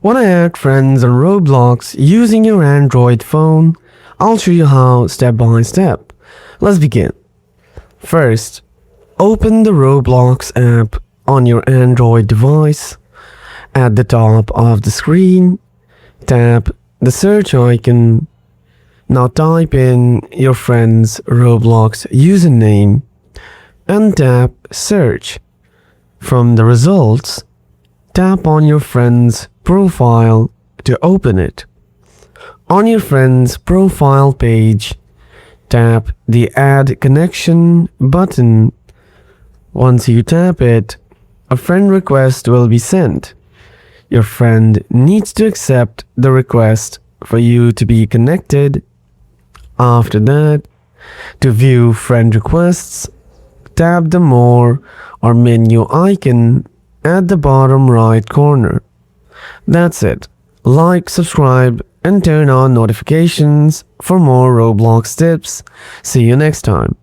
Want to add friends on Roblox using your Android phone? I'll show you how step by step. Let's begin. First, open the Roblox app on your Android device. At the top of the screen, tap the search icon. Now type in your friend's Roblox username and tap search. From the results, tap on your friend's profile to open it. On your friend's profile page, tap the Add Connection button. Once you tap it, a friend request will be sent. Your friend needs to accept the request for you to be connected. After that, to view friend requests, tap the More or menu icon at the bottom right corner. That's it. Like, subscribe, and turn on notifications for more Roblox tips. See you next time.